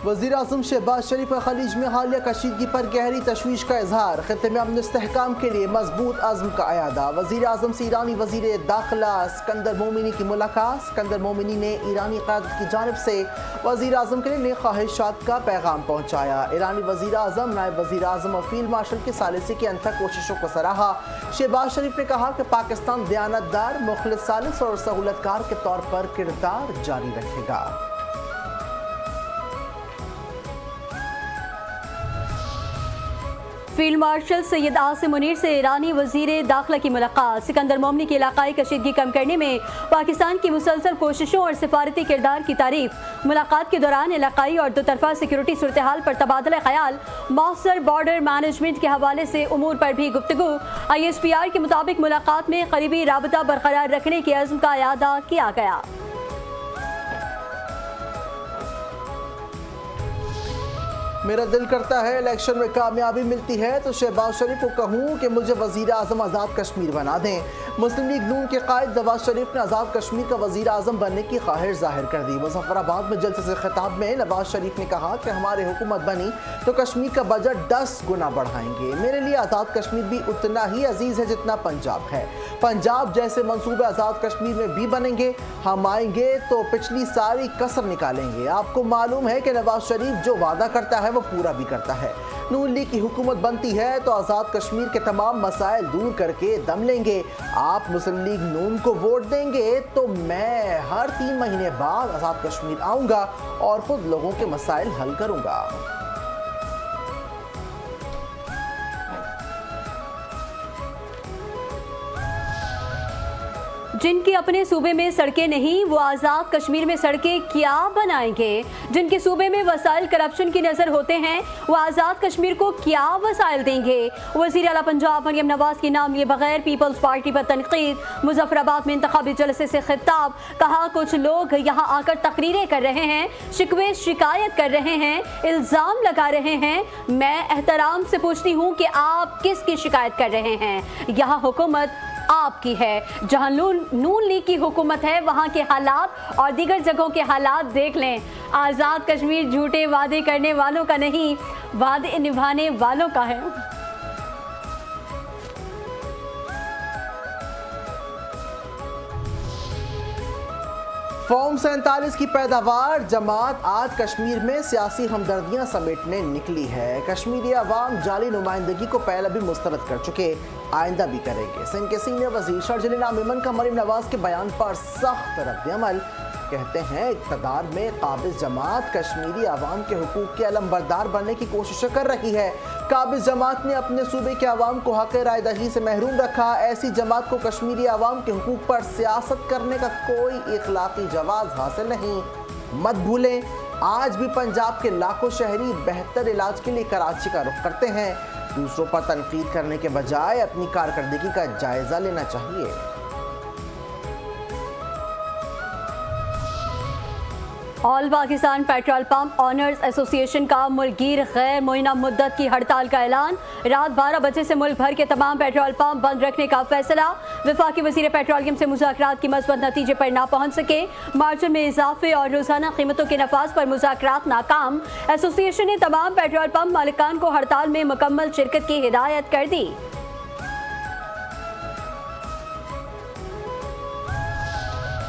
वज़ीर-ए-आज़म शहबाज शरीफ का खलीज में हालिया कशीदगी पर गहरी तशवीश का इजहार। खित्ते में अमन इस्तेहकाम के लिए मजबूत आज़म का अयादा। वज़ीर-ए-आज़म से ईरानी वज़ीर दाखिला सिकंदर मोमिनी की मुलाकात। सिकंदर मोमिनी ने ईरानी क़यादत की जानिब से वज़ीर-ए-आज़म के लिए नेक ख्वाहिशात का पैगाम पहुँचाया। ईरानी वज़ीर-ए-आज़म, नायब वज़ीर-ए-आज़म और फील्ड मार्शल के सालिसी की अनथक कोशिशों को सराहा। शहबाज शरीफ ने कहा कि पाकिस्तान दयानतदार, मुखलिस, सालिस और सहूलतकार के तौर पर किरदार जारी रखेगा। फील्ड मार्शल सैयद आसिम मुनीर से ईरानी वज़ीर दाखिला की मुलाकात। सिकंदर मोमिनी की इलाकाई कशीदगी कम करने में पाकिस्तान की मुसलसल कोशिशों और सिफारती किरदार की तारीफ। मुलाकात के दौरान इलाकाई और दोतरफा सिक्योरिटी सूरत हाल पर तबादला ख्याल, मौसर बॉर्डर मैनेजमेंट के हवाले से उमूर पर भी गुफ्तगू। ISPR के मुताबिक मुलाकात में करीबी राबता बरकरार रखने के अज़्म का अयादा किया गया। मेरा दिल करता है इलेक्शन में कामयाबी मिलती है तो शहबाज शरीफ को कहूँ कि मुझे वज़ीर-ए-आज़म आज़ाद कश्मीर बना दें। मुस्लिम लीग नून के कायद नवाज शरीफ ने आज़ाद कश्मीर का वज़ीर-ए-आज़म बनने की ख्वाहिश जाहिर कर दी। मुज़फ़्फ़राबाद में जलसे से खिताब में नवाज शरीफ ने कहा कि हमारे हुकूमत बनी तो कश्मीर का बजट 10 गुना बढ़ाएंगे। मेरे लिए आज़ाद कश्मीर भी उतना ही अजीज़ है जितना पंजाब है। पंजाब जैसे मंसूबे आज़ाद कश्मीर में भी बनेंगे। हम आएंगे तो पिछली सारी कसर निकालेंगे। आपको मालूम है कि नवाज शरीफ जो वादा करता है वो पूरा भी करता है। नून लीग की हुकूमत बनती है तो आज़ाद कश्मीर के तमाम मसाइल दूर करके दम लेंगे। आप मुस्लिम लीग नून को वोट देंगे तो मैं हर 3 महीने बाद आज़ाद कश्मीर आऊँगा और ख़ुद लोगों के मसाइल हल करूँगा। जिनके अपने सूबे में सड़कें नहीं वो आज़ाद कश्मीर में सड़कें क्या बनाएंगे। जिनके सूबे में वसाइल करप्शन की नज़र होते हैं वो आज़ाद कश्मीर को क्या वसाइल देंगे। वज़ीर आला पंजाब मरियम नवाज के नाम लिए बगैर पीपल्स पार्टी पर तनकीद। मुजफ्फराबाद में इंतखाबी जलसे से खिताब। कहा कुछ लोग यहाँ आकर तकरीरें कर रहे हैं, शिकवे शिकायत कर रहे हैं, इल्ज़ाम लगा रहे हैं। मैं एहतराम से पूछती हूँ कि आप किसकी शिकायत कर रहे हैं। यहाँ हुकूमत आपकी है। जहां नून लीग की हुकूमत है वहां के हालात और दीगर जगहों के हालात देख लें। आज़ाद कश्मीर झूठे वादे करने वालों का नहीं, वादे निभाने वालों का है। फॉर्म 47 की पैदावार जमात आज कश्मीर में सियासी हमदर्दियां समेटने निकली है। कश्मीरी अवाम जाली नुमाइंदगी को पहले भी मुस्तरद कर चुके, आइंदा भी करेंगे। सिंध के सीनियर वजीर शर्जिल मेमन का मरियम नवाज के बयान पर सख्त रद्द-ए-अमल। कहते हैं इक़्तिदार में काबिज़ जमात कश्मीरी अवाम के हुकूक के अलमबरदार बनने की कोशिशें कर रही है। काबिज़ जमात ने अपने सूबे के अवाम को हक़ रायदही से महरूम रखा। ऐसी जमात को कश्मीरी अवाम के हुकूक पर सियासत करने का कोई इखलाकी जवाज़ हासिल नहीं। मत भूलें आज भी पंजाब के लाखों शहरी बेहतर इलाज के लिए कराची का रुख करते हैं। दूसरों पर तनकीद करने के बजाय अपनी कारकर्दगी का जायज़ा लेना चाहिए। All Pakistan petrol pump owners association का मुल्कगीर गैर मुइना मुद्दत की हड़ताल का ऐलान। रात 12 बजे से मुल्क भर के तमाम पेट्रोल पंप बंद रखने का फैसला। वफाकी वज़ीर पेट्रोलियम से मुज़ाकरात की मस्बत नतीजे पर ना पहुँच सके। मार्जिन में इजाफे और रोज़ाना कीमतों के नफाज पर मुज़ाकरात नाकाम। एसोसिएशन ने तमाम पेट्रोल पंप मालिकान को हड़ताल में मुकम्मल शिरकत की हिदायत कर दी।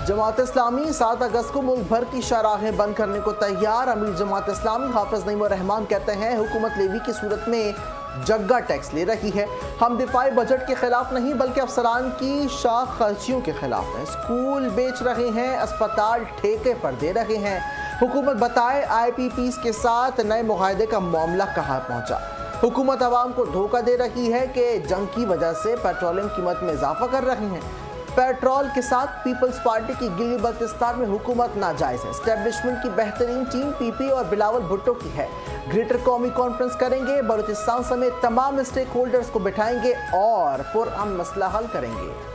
जमात इस्लामी 7 अगस्त को मुल्क भर की शाहराहें बंद करने को तैयार। अमीर जमात इस्लामी हाफिज नईमुर रहमान कहते हैं हुकूमत लेवी की सूरत में जग्गा टैक्स ले रही है। हम दिफाई बजट के खिलाफ नहीं बल्कि अफसरान की शाख खर्चियों के खिलाफ हैं। स्कूल बेच रहे हैं, अस्पताल ठेके पर दे रहे हैं। हुकूमत बताए IPPs के साथ नए मुआहदे का मामला कहाँ पहुँचा। हुकूमत आवाम को धोखा दे रही है कि जंग की वजह से पेट्रोलियम कीमत में इजाफा कर रही हैं। पेट्रोल के साथ पीपल्स पार्टी की गिली बल्तिस्तान में हुकूमत नाजायज़ है। एस्टेब्लिशमेंट की बेहतरीन टीम PP और बिलावल भुट्टो की है। ग्रेटर कौमी कॉन्फ्रेंस करेंगे, बलूचिस्तान समेत तमाम स्टेक होल्डर्स को बिठाएंगे और पुरअमन मसला हल करेंगे।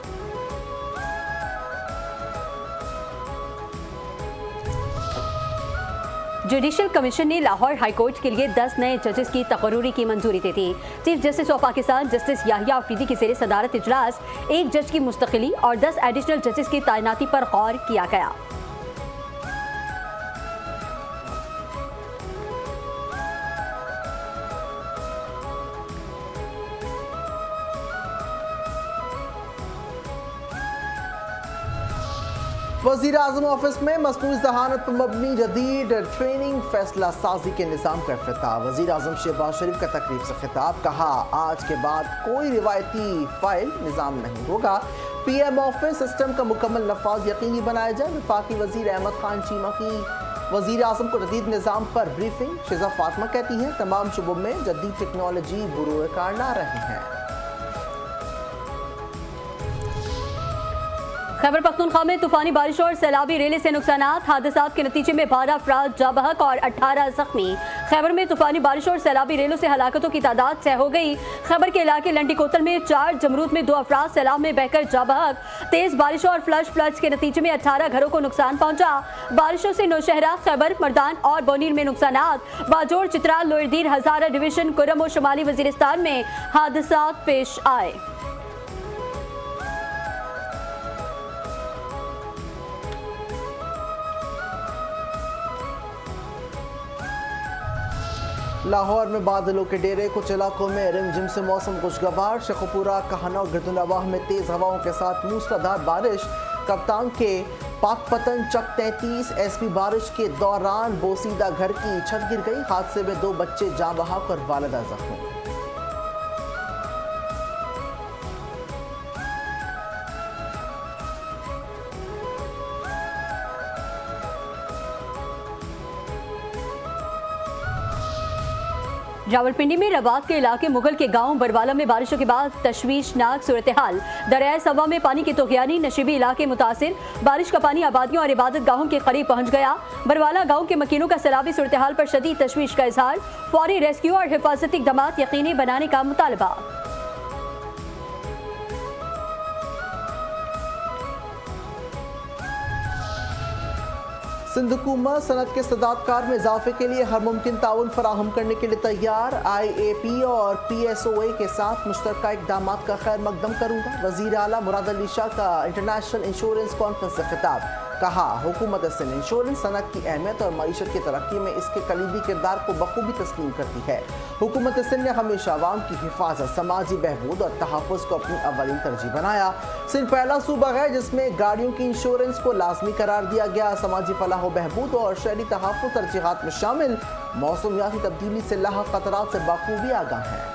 जुडिशल कमीशन ने लाहौर हाईकोर्ट के लिए 10 नए जजेस की तकर्रूरी की मंजूरी दे दी। Chief justice of Pakistan justice Yahya Afridi की ज़ेर सदारत इजलास 1 जज की मुस्तकिली और 10 एडिशनल जजेस की तैनाती पर गौर किया गया। वज़ीर आज़म ऑफिस में मसनूई ज़हानत पर मबनी जदीद ट्रेनिंग फैसला साजी के निज़ाम का इफ्तिताह। वज़ीर आज़म शहबाज शरीफ का तकरीब से खिताब, कहा आज के बाद कोई रिवायती फाइल निज़ाम नहीं होगा। PM ऑफिस सिस्टम का मुकम्मल नफाज यकीनी बनाया जाए। वफाकी वज़ीर अहमद खान चीमा की वज़ीर आज़म को जदीद निज़ाम पर ब्रीफिंग। शिजा फातिमा कहती हैं तमाम शुबों में जदीद टेक्नोलॉजी बुरोए कार ला रहे हैं। खैबर पख्तूनख्वा में तूफानी बारिश और सैलाबी रेले से नुकसानात। हादसात के नतीजे में 12 अफराद जाँ बहक और 18 जख्मी। खैबर में तूफानी बारिश और सैलाबी रेलों से हलाकतों की तादाद 6 हो गई। खैबर के इलाके लंडी कोतल में 4, जमरूद में 2 अफराद सैलाब में बहकर जाँ बहक। तेज बारिश और फ्लड्स के नतीजे में 18 घरों को नुकसान पहुंचा। बारिशों से नौशहरा, खैबर, मर्दान और बोनीर में नुकसानात। बाजोड़, चित्राल, लोहरदीर, हजारा डिवीजन, कुरम और शुमाली वजीरिस्तान में हादसात पेश आए। लाहौर में बादलों के डेरे, कुछ इलाकों में रिमझिम से मौसम खुशगवार। शेखुपुरा, कहना और गिरदुनवाह में तेज हवाओं के साथ मूसलाधार बारिश। कप्तान के पाकपतन चक 33 SP बारिश के दौरान बोसीदा घर की छत गिर गई। हादसे में 2 बच्चे जाँ बहक और वालिदा जख्मी। रावलपिंडी में रबात के इलाके मुगल के गांव बरवाला में बारिशों के बाद तशवीशनाक सूरत हाल। दरियाए सवा में पानी की तोगयानी, नशीबी इलाके मुतासिर। बारिश का पानी आबादियों और इबादत गाहों के करीब पहुंच गया। बरवाला गांव के मकीनों का सैलाबी सूरत हाल पर शदीद तशवीश का इजहार। फौरी रेस्क्यू और हिफाजती इक़दामात यकीनी बनाने का मुतालबा। सिंध हुकूमत सनत के सदादकार में इजाफे के लिए हर मुमकिन ताउन फराहम करने के लिए तैयार। IAP और PSOA के साथ मुश्तरका इक़दाम का खैर मकदम करूँगा। वज़ीर आला मुराद अली शाह का इंटरनेशनल इंश्योरेंस कॉन्फ्रेंस से खिताब, कहा हुकूमत सिंध इंश्योरेंस सनत की अहमियत और मईशत की तरक्की में इसके कलीदी किरदार को बखूबी तस्लीम करती है। हुकूमत सिंध ने हमेशा अवाम की हिफाजत, समाजी बहबूद और तहफ़्फ़ुज़ को अपनी अव्वलीन तरजीह बनाया। सिंध पहला सूबा है जिसमें गाड़ियों की इंश्योरेंस को लाजमी करार दिया गया। समाजी फलाह व बहबूद और शहरी तहफ़्फ़ुज़ तरजीहात में शामिल। मौसमियाती तब्दीली से लाहक़ ख़तरात से बखूबी आगाह है।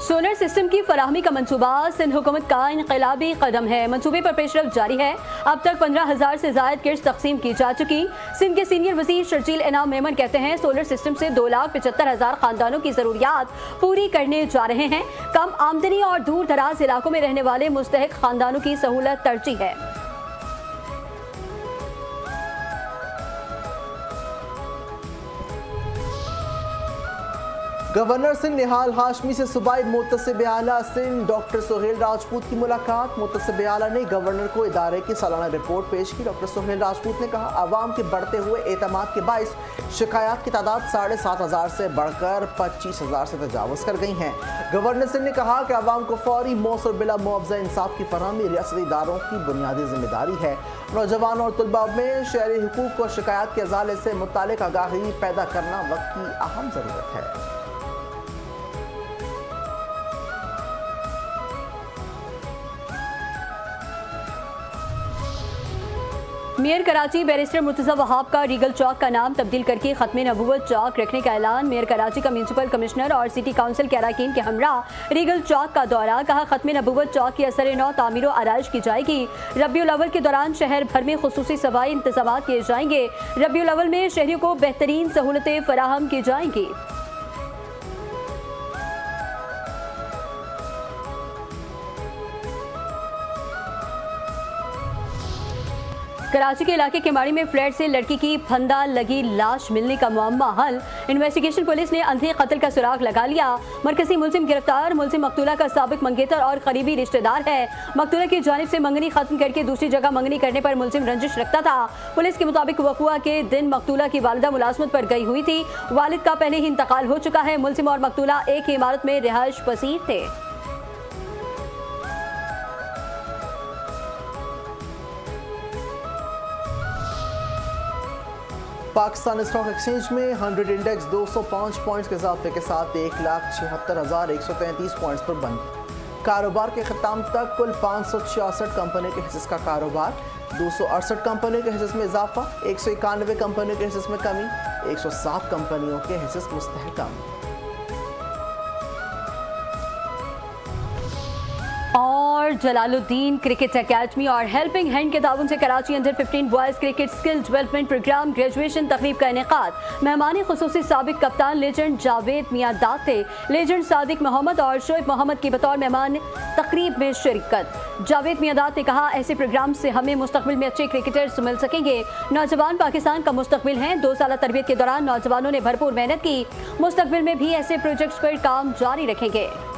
सोलर सिस्टम की फराहमी का मंसूबा सिंध हुकूमत का इनकलाबी कदम है। मंसूबे पर पेशरफ जारी है। अब तक 15,000 से ज़ायद किट्स तकसीम की जा चुकी। सिंध के सीनियर वज़ीर शर्जील इनाम मेमन कहते हैं सोलर सिस्टम से 2,75,000 खानदानों की ज़रूरियात पूरी करने जा रहे हैं। कम आमदनी और दूर दराज इलाकों में रहने वाले मुस्तहिक खानदानों की सहूलत तरजीह है। गवर्नर सिंध निहाल हाशमी से सूबाई मुतसिब आला सिंध डॉक्टर सोहेल राजपूत की मुलाकात। मुतसिब आला ने गवर्नर को इदारे की सालाना रिपोर्ट पेश की। डॉक्टर सोहेल राजपूत ने कहा आवाम के बढ़ते हुए एतमाद के बाइस शिकायत की तादाद 7,500 से बढ़कर 25,000 से तजावज़ कर गई हैं। गवर्नर सिंध ने कहा कि आवाम को फौरी मौसर बिला मुआवजा इंसाफ की फरहमी रियासती इदारों की बुनियादी जिम्मेदारी है। नौजवान और तलबा में शहरी हुकूक और शिकायत के अजाले से मुतालिक आगाही पैदा करना वक्त की अहम ज़रूरत है। मेयर कराची बैरिस्टर मुर्तज़ा वहाब का रीगल चौक का नाम तब्दील करके ख़त्म नबूवत चौक रखने का ऐलान। मेयर कराची का म्यूनसिपल कमिश्नर और सिटी काउंसिल के अरकान के हमरा रीगल चौक का दौरा। कहा ख़त्म नबूवत चौक की असर नौ तामीर व आराइश की जाएगी। रबीउल अव्वल के दौरान शहर भर में खुसूसी सवाई इंतज़ामात किए जाएंगे। रबीउल अव्वल में शहरियों को बेहतरीन सहूलतें फराहम की जाएंगी। कराची के इलाके केमाड़ी में फ्लैट से लड़की की फंदा लगी लाश मिलने का मामला हल। इन्वेस्टिगेशन पुलिस ने अंधे कत्ल का सुराग लगा लिया। मरकजी मुलजिम गिरफ्तार। मुलजिम मकतूला का साबिक मंगेतर और करीबी रिश्तेदार है। मकतूला की जानिब से मंगनी खत्म करके दूसरी जगह मंगनी करने पर मुलजिम रंजिश रखता था। पुलिस के मुताबिक वक़ुआ के दिन मकतूला की वालिदा मुलाजमत पर गई हुई थी। वालिद का पहले ही इंतकाल हो चुका है। मुलजिम और मकतूला एक ही इमारत में रिहाइश पसीर थे। पाकिस्तान स्टॉक एक्सचेंज में 100 इंडेक्स 205 पॉइंट्स के इजाफे के साथ 1,76,133 पॉइंट्स पर बंद। कारोबार के ख़त्म तक कुल 566 कंपनी के हिस्से का कारोबार, 268 कंपनियों के हिस्से में इजाफा, 191 कंपनियों के हिस्से में कमी, 107 कंपनियों के हिस्से मुस्तहकम। और जलालुद्दीन क्रिकेट एकेडमी और हेल्पिंग हैंड के ताउन से Karachi under 15 boys cricket skill development programme graduation तकरीब का इनेकाद। मेहमान खुसूसी साबिक कप्तान लेजेंड जावेद मियां दाते, लेजेंड सादिक मोहम्मद और शोएब मोहम्मद की बतौर मेहमान तकरीब में शिरकत। जावेद मियां दात ने कहा, ऐसे प्रोग्राम से हमें मुस्तकबिल में अच्छे क्रिकेटर्स मिल सकेंगे। नौजवान पाकिस्तान का मुस्तकबिल हैं। 2 साल तरबियत के दौरान नौजवानों ने भरपूर मेहनत की। मुस्तकबिल में भी ऐसे प्रोजेक्ट्स पर काम जारी रखेंगे।